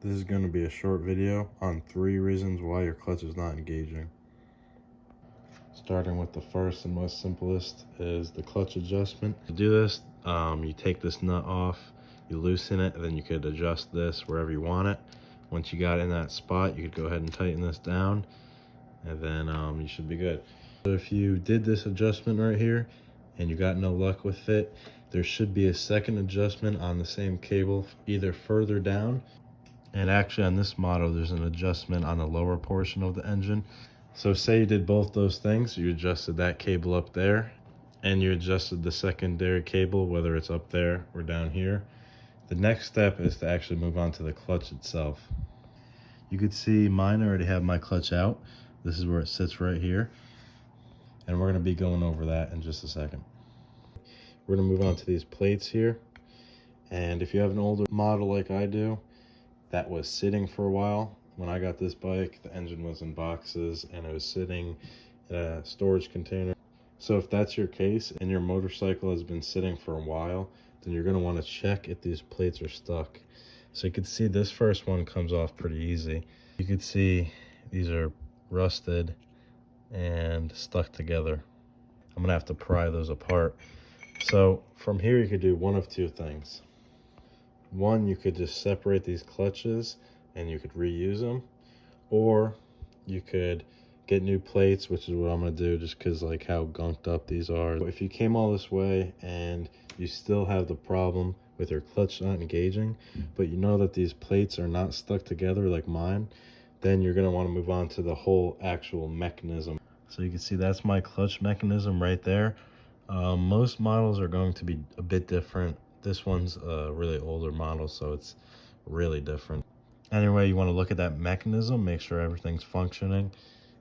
This is going to be a short video on 3 reasons why your clutch is not engaging. Starting with the first and most simplest is the clutch adjustment. To do this, you take this nut off, you loosen it, and then you could adjust this wherever you want it. Once you got it in that spot, you could go ahead and tighten this down, and then you should be good. So if you did this adjustment right here and you got no luck with it, there should be a second adjustment on the same cable, either further down, and actually on this model there's an adjustment on the lower portion of the engine. So say you did both those things, you adjusted that cable up there and you adjusted the secondary cable, whether it's up there or down here. The next step is to actually move on to the clutch itself. You could see mine already have my clutch out. This is where it sits right here, and we're going to be going over that in just a second. We're going to move on to these plates here, and if you have an older model like I do that was sitting for a while, when I got this bike the engine was in boxes and it was sitting in a storage container. So if that's your case and your motorcycle has been sitting for a while, then you're going to want to check if these plates are stuck. So you can see this first one comes off pretty easy. You can see these are rusted and stuck together. I'm gonna have to pry those apart. So from here you could do one of two things. One, you could just separate these clutches and you could reuse them, or you could get new plates, which is what I'm gonna do just because like how gunked up these are. If you came all this way and you still have the problem with your clutch not engaging, but you know that these plates are not stuck together like mine, then you're gonna want to move on to the whole actual mechanism. So you can see that's my clutch mechanism right there. Most models are going to be a bit different. This one's a really older model, so it's really different. Anyway, you want to look at that mechanism, make sure everything's functioning,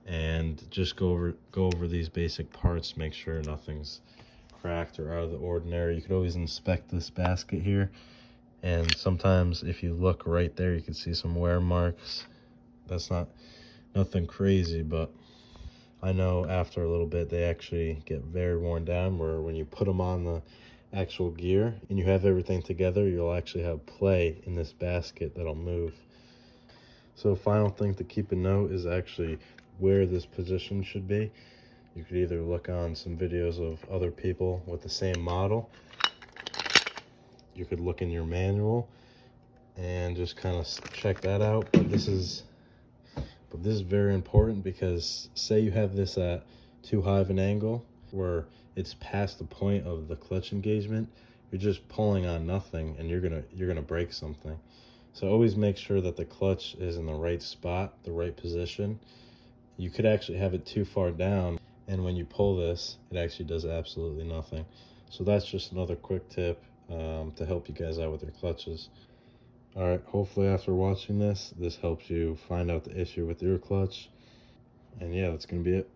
and just go over these basic parts, make sure nothing's cracked or out of the ordinary. You could always inspect this basket here, and sometimes if you look right there you can see some wear marks. That's nothing crazy, but I know after a little bit they actually get very worn down, where when you put them on the actual gear and you have everything together, you'll actually have play in this basket that'll move. So final thing to keep a note is actually where this position should be. You could either look on some videos of other people with the same model. You could look in your manual and just kind of check that out. But this is very important, because say you have this at too high of an angle where it's past the point of the clutch engagement, you're just pulling on nothing and you're gonna break something. So always make sure that the clutch is in the right spot, the right position. You could actually have it too far down, and when you pull this, it actually does absolutely nothing. So that's just another quick tip to help you guys out with your clutches. All right, hopefully after watching this helps you find out the issue with your clutch. And yeah, that's gonna be it.